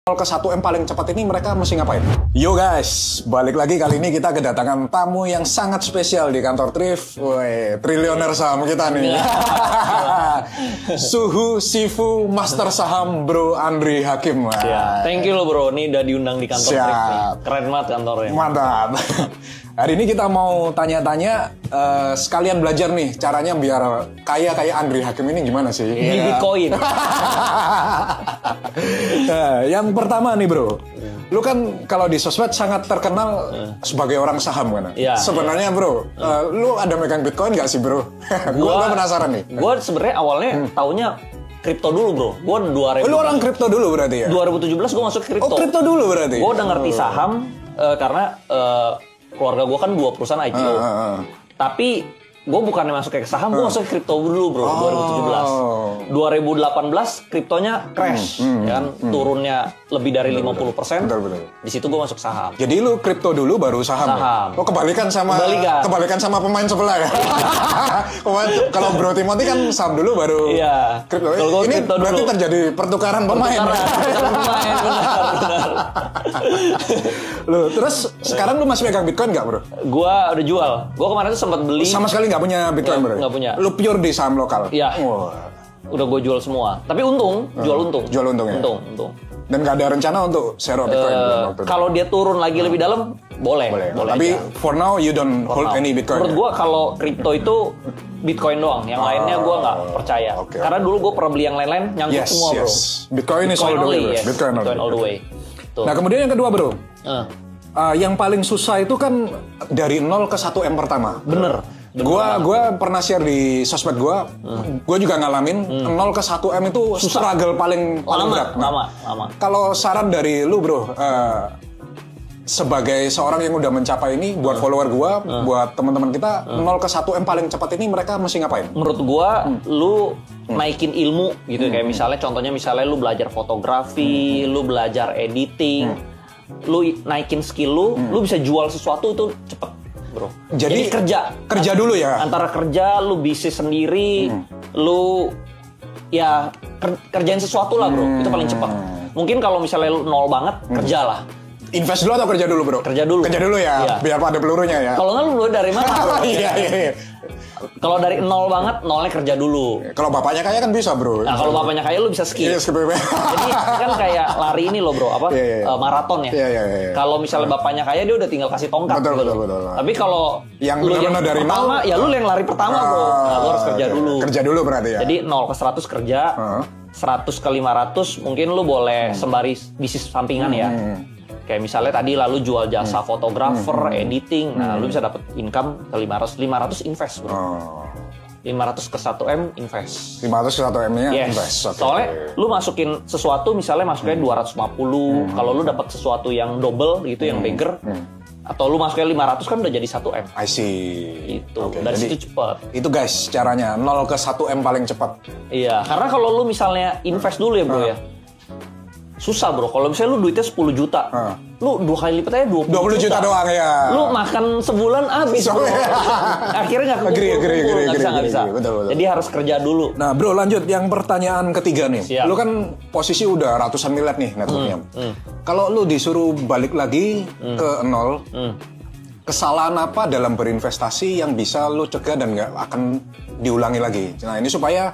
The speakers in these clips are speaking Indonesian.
ke 1M paling cepat ini mereka mesti ngapain? Yo guys, balik lagi kali ini kita kedatangan tamu yang sangat spesial di kantor Thrift. Woi, triliuner saham kita nih. Suhu Sifu Master Saham Bro Andri Hakim. Ya, thank you loh bro, ini udah diundang di kantor Thrift nih. Keren banget kantornya. Mantap. Hari ini kita mau tanya-tanya, sekalian belajar nih caranya biar kaya kayak Andri Hakim ini gimana sih? Di Bitcoin. Nah, yang pertama nih bro, lu kan kalau di sosmed sangat terkenal sebagai orang saham kan? Ya, sebenarnya bro, lu ada megang Bitcoin nggak sih bro? Gua penasaran nih. Gue sebenarnya awalnya taunya kripto dulu bro. Gue 2000. Lu orang kripto dulu berarti ya? 2017 gue masuk kripto. Oh kripto dulu berarti? Gue udah ngerti saham karena keluarga gue kan 2 perusahaan IPO. Tapi gue bukannya masuk ke saham, gue masuk ke kripto dulu bro, 2017. 2018 kriptonya crash, ya kan, turunnya lebih dari 50%. Betul. Di situ gue masuk saham. Jadi lu kripto dulu baru saham. Ya? Oh kebalikan sama pemain sebelah ya. Kalau Bro Timothy kan saham dulu baru kripto. Ini berarti dulu terjadi pertukaran pemain. Benar. Lu terus sekarang lu masih pegang Bitcoin nggak bro? Gua udah jual. Gua kemarin tuh sempat beli. Sama sekali nggak punya Bitcoin bro? Nggak punya. Lu pure di saham lokal? Iya. Udah gue jual semua. Tapi untung, jual untung. Jual untung ya? Untung. Dan nggak ada rencana untuk zero Bitcoin? Kalau dia turun lagi lebih dalam, boleh. Tapi ya. For now you don't hold any Bitcoin. Menurut gue kalau kripto itu Bitcoin doang. Yang lainnya gue nggak percaya. Karena dulu gue pernah beli yang lain-lain nyangkut semua bro. Bitcoin is all the way. Bitcoin all the way. Tuh. Nah kemudian yang kedua bro. Yang paling susah itu kan dari 0 ke 1M pertama. Bener. Gua pernah share di sosmed gua juga ngalamin 0 ke 1M itu struggle paling berat. Lama. Kalau saran dari lu bro, sebagai seorang yang udah mencapai ini, buat follower gua, buat teman-teman kita, 0 ke 1M paling cepat ini mereka mesti ngapain? Menurut gua, lu naikin ilmu gitu, kayak misalnya lu belajar fotografi, lu belajar editing, lu naikin skill lu bisa jual sesuatu itu cepet. Bro. Jadi kerja dulu ya. Antara kerja, lu bisnis sendiri, lu ya kerjain sesuatu lah bro. Itu paling cepat. Mungkin kalau misalnya lu nol banget, kerjalah. Invest dulu atau kerja dulu bro? Kerja dulu ya, iya. Biar ada pelurunya ya. Kalau nggak lu dari mana? Iya. Kalau dari nol banget, nolnya kerja dulu. Kalau bapaknya kaya kan bisa bro. Nah kalau bapaknya kaya lu bisa skip. Jadi kan kayak lari ini loh bro, maraton ya. Iya. Kalau misalnya bapaknya kaya dia udah tinggal kasih tongkat. Betul. Tapi kalau yang benar-benar dari pertama, ya lu yang lari pertama bro. Nah, lu harus kerja dulu. Kerja dulu berarti ya. Jadi 0 ke 100 kerja, 100 ke 500 mungkin lu boleh sembari bisnis sampingan ya. Kayak misalnya tadi lalu jual jasa fotografer, editing, nah lu bisa dapat income ke 500 invest bro. 500 ke 1M invest. 500 ke 1M-nya invest. Okay. Soalnya lu masukin sesuatu misalnya masuknya 250, kalau lu dapat sesuatu yang double gitu, yang bigger, atau lu masuknya 500 kan udah jadi 1M. I see. Itu. Dari situ cepat. Itu guys caranya, 0 ke 1M paling cepat. Iya, karena kalau lu misalnya invest dulu ya bro ya. Susah bro, kalau misalnya lu duitnya 10 juta, lu 2 kali lipat aja 20 juta doang ya. Lu makan sebulan habis bro. Akhirnya nggak kekumpul, nggak bisa. Betul. Jadi harus kerja dulu. Nah bro lanjut, yang pertanyaan ketiga nih. Siap. Lu kan posisi udah ratusan miliar nih networknya. Kalau lu disuruh balik lagi ke 0, kesalahan apa dalam berinvestasi yang bisa lu cegah dan nggak akan diulangi lagi? Nah ini supaya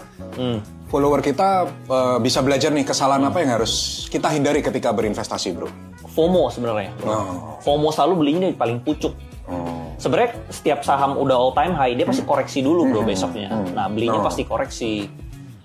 follower kita bisa belajar nih kesalahan apa yang harus kita hindari ketika berinvestasi bro. FOMO sebenarnya. FOMO selalu belinya di paling pucuk. Sebenarnya setiap saham udah all time high dia pasti koreksi dulu bro besoknya. Nah belinya pasti koreksi.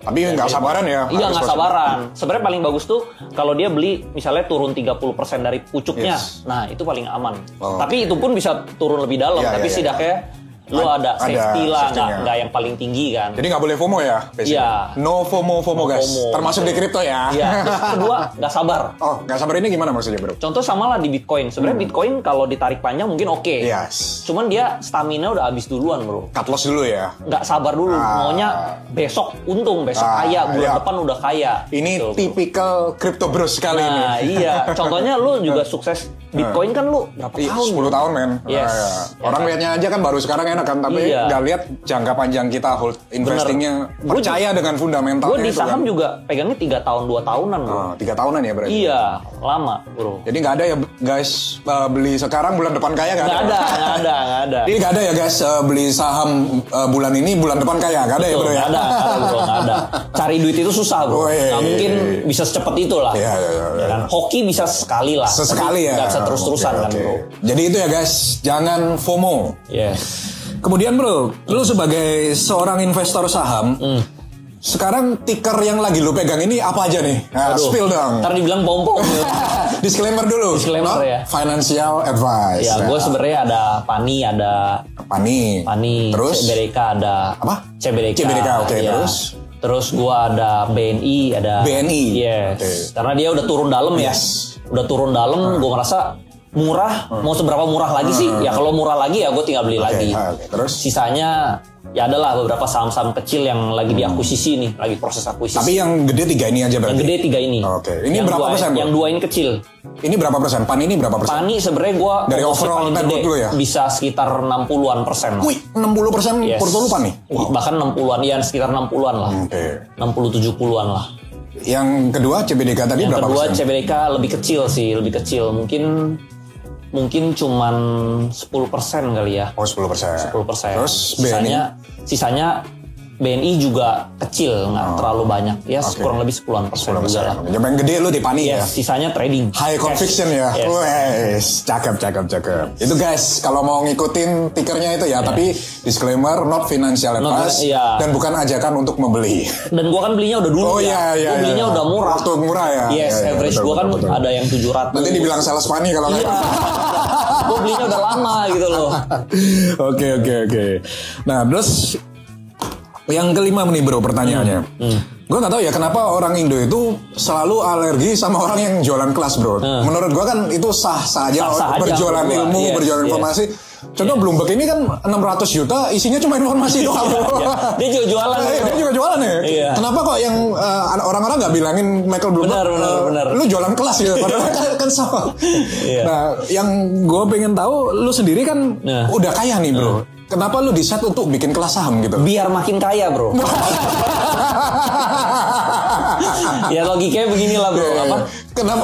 Tapi nggak sabaran ya? Iya nggak sabaran. Sebenarnya paling bagus tuh kalau dia beli misalnya turun 30% dari pucuknya. Nah itu paling aman. Tapi itu pun bisa turun lebih dalam. Tapi setidaknya lu ada safety lah, nggak yang paling tinggi kan. Jadi nggak boleh FOMO ya? Iya. No FOMO guys. Termasuk di kripto ya. Iya. Kedua, nggak sabar. Oh, nggak sabar ini gimana maksudnya bro? Contoh sama lah di Bitcoin. Sebenarnya Bitcoin kalau ditarik panjang mungkin oke. Yes. Cuman dia stamina udah habis duluan bro. Cut loss dulu ya? Nggak sabar dulu. Maunya besok untung, besok kaya, bulan depan udah kaya. Ini gitu, tipikal crypto bros sekali ini. Nah iya. Contohnya lu juga sukses Bitcoin kan lu berapa tahun? 10 tahun men. Yes. Orang lihatnya aja kan baru sekarang ya enak kan, tapi nggak lihat jangka panjang kita hold investingnya, percaya dengan fundamentalnya. Gue di saham kan. juga pegangnya 3 tahun 2 tahunan bro. 3 tahunan ya berarti? Iya, lama bro. Jadi nggak ada ya guys beli sekarang bulan depan kaya nggak ada? Nggak ada. Jadi nggak ada ya guys beli saham bulan ini bulan depan kaya, nggak ada. Betul, ya bro ya? Nggak ada. Cari duit itu susah bro. Nggak mungkin bisa secepat itu lah. Iya. Kan? Hoki bisa sekali lah. Sesekali ya. Nggak bisa terus-terusan kan bro. Jadi itu ya guys, jangan FOMO. Yes. Kemudian bro, lu sebagai seorang investor saham, sekarang ticker yang lagi lu pegang ini apa aja nih? Nah, spill dong. Ntar dibilang pompong. Disclaimer dulu. Disclaimer ya. Financial advice. Ya, gue sebenarnya ada Pani. Terus CBDK ada. Apa? CBDK. Oke. Ya. Terus gue ada BNI, Yes. Okay. Karena dia udah turun dalam ya. Udah turun dalam, gue merasa murah. Mau seberapa murah lagi sih? Ya kalau murah lagi ya gue tinggal beli lagi. Terus? Sisanya ya adalah beberapa saham-saham kecil yang lagi diakuisisi nih, lagi proses akuisisi. Tapi yang gede 3 ini aja berarti? Yang gede 3 ini. Oke. Ini yang berapa persen? Yang 2 ini kecil. Ini berapa persen? Pan ini berapa persen? Pani sebenarnya gue dari overall net worth dulu ya? Bisa sekitar 60-an persen. Wih, 60% portfolio Pan nih? Wow. Bahkan 60-an, ya sekitar 60-an lah. Oke. 60-70-an lah. Yang kedua CBDK tadi yang berapa persen? Yang kedua CBDK lebih kecil. Mungkin cuman 10% kali ya. Oh 10%. 10%. Terus BNI? Sisanya BNI juga kecil, nggak terlalu banyak. Ya kurang lebih 10% juga lah. Yang gede lu di Pani ya? Sisanya trading. High conviction ya? Wes, cakep. Itu guys, kalau mau ngikutin tickernya itu ya, tapi disclaimer, not financial advice, dan bukan ajakan untuk membeli. Dan gua kan belinya udah dulu ya. Gua belinya udah murah. Waktu murah ya? Yes, average gua kan ada yang 700. Nanti dibilang sales Pani kalau nggak. Gua belinya udah lama gitu loh. Oke. Nah, terus yang kelima nih bro pertanyaannya. Gue gak tahu ya kenapa orang Indo itu selalu alergi sama orang yang jualan kelas bro. Menurut gue kan itu sah-sah aja. Berjualan ilmu, berjualan informasi. Contoh Bloomberg ini kan 600 juta isinya cuma informasi doang bro. Dia juga jualan. Dia juga jualan ya. Kenapa kok yang orang-orang gak bilangin Michael Bloomberg benar. Lu jualan kelas gitu. Padahal kan sama. Nah yang gue pengen tahu lu sendiri kan udah kaya nih bro. Kenapa lu decide untuk bikin kelas saham gitu? Biar makin kaya bro. Ya logikanya beginilah bro. Apa?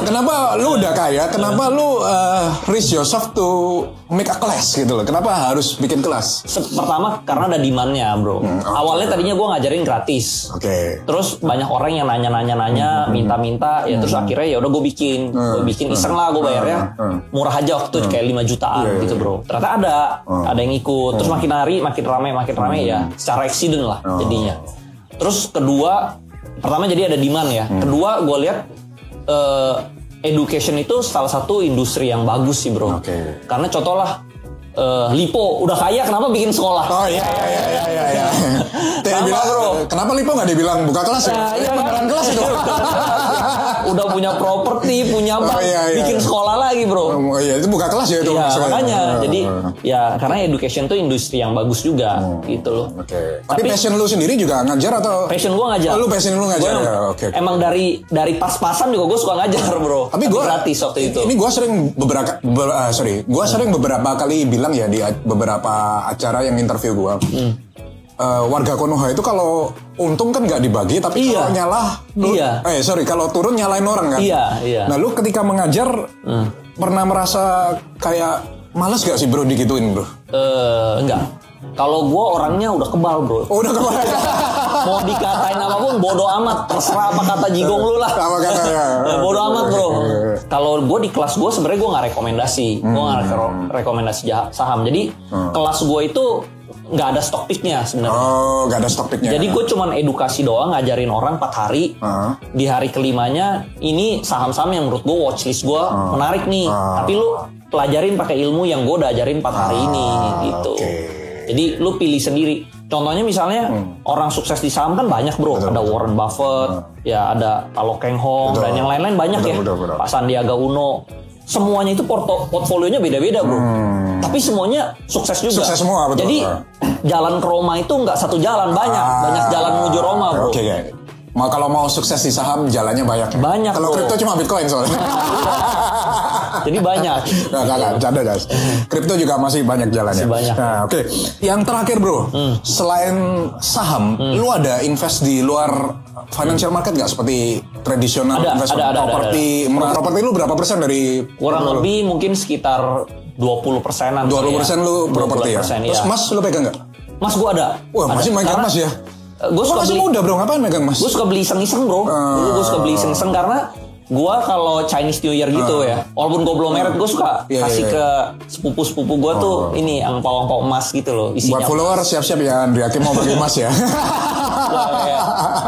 Kenapa lu udah kaya? Kenapa lu risk yourself to make a class gitu loh? Kenapa harus bikin kelas? Pertama karena ada demand-nya bro. Awalnya tadinya gue ngajarin gratis. Terus banyak orang yang nanya, minta-minta. Ya terus akhirnya ya udah gue bikin. Gue bikin iseng lah, gue bayarnya murah aja waktu itu kayak 5 jutaan gitu bro. Ternyata ada yang ikut. Terus makin hari makin rame ya. Secara accident lah jadinya. Terus kedua, pertama jadi ada demand ya. Kedua gue lihat education itu salah satu industri yang bagus sih bro. Karena contoh lah Lipo udah kaya kenapa bikin sekolah? Oh iya. Bilang, bro. Kenapa Lipo nggak dibilang buka kelas ya? Beneran kelas itu. Udah punya properti, punya bank, bikin sekolah lagi bro. Iya itu buka kelas ya itu. Iya makanya. Jadi ya karena education tuh industri yang bagus juga gitu loh. Tapi passion lu sendiri juga ngajar atau? Passion gua ngajar. Lu passion lu ngajar ya? Emang dari pas-pasan juga gue suka ngajar bro. Tapi gue gratis waktu itu. Ini gue sering beberapa kali bilang ya di beberapa acara yang interview gue. Warga Konoha itu kalau untung kan nggak dibagi, tapi kalau nyalah, kalau turun nyalain orang kan. Nah lu ketika mengajar pernah merasa kayak malas gak sih bro digituin bro? Enggak. Kalau gue orangnya udah kebal bro. Oh, udah kebal. Mau dikatain apapun bodo amat, terserah apa kata jigong lu lah. Apa katanya? Bodo amat bro. Kalau gue di kelas gue sebenarnya gue nggak rekomendasi, gue nggak rekomendasi saham. Jadi kelas gue itu nggak ada stock picknya sebenarnya. Oh, nggak ada stock picknya. Jadi gue cuman edukasi doang, ngajarin orang 4 hari. Di hari kelimanya ini saham-saham yang menurut gue watchlist gue menarik nih. Tapi lu pelajarin pakai ilmu yang gue udah ajarin 4 hari ini gitu. Jadi lu pilih sendiri. Contohnya misalnya orang sukses di saham kan banyak bro. Ada Warren Buffett, ya ada Pak Keng Hong dan yang lain-lain banyak ya. Pak Sandiaga Uno. Semuanya itu portfolionya beda-beda bro. Tapi semuanya sukses juga. Sukses semua betul. Jadi jalan ke Roma itu nggak satu jalan, banyak jalan menuju Roma bro. Kalau mau sukses di saham jalannya banyak. Banyak. Kalau kripto cuma Bitcoin soalnya. Jadi banyak. Enggak, bercanda guys. Kripto juga masih banyak jalannya. Masih banyak. Nah, oke. Yang terakhir bro, selain saham, lu ada invest di luar financial market nggak seperti tradisional investment properti? Properti lu berapa persen dari? Kurang lebih mungkin sekitar 20%-an. 20% lu properti ya? Iya. Terus Mas lu pegang nggak? Mas gua ada. Wah masih megang Mas ya? Gue suka masih beli, muda bro, ngapain megang Mas? Gue suka beli iseng-iseng bro. Dulu gue suka beli iseng-iseng karena gue kalau Chinese New Year gitu ya, walaupun gue belum married, gue suka kasih ke sepupu-sepupu gue tuh ini angpau-angpau emas gitu loh isinya. Buat follower siap-siap ya, Andri Hakim mau bagi emas ya.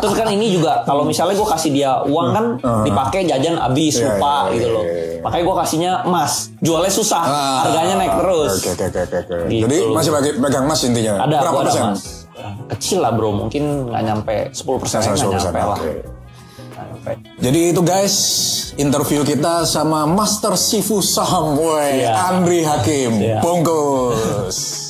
Terus kan ini juga kalau misalnya gue kasih dia uang kan dipakai jajan habis lupa gitu loh. Makanya gue kasihnya emas, jualnya susah, harganya naik terus. Oke. Gitu. Jadi masih pegang emas intinya. Ada berapa persen? Mas. Kecil lah bro, mungkin nggak nyampe 10%, nggak nyampe lah. Jadi itu guys, interview kita sama Master Sifu Saham, Andri Hakim. Bungkus.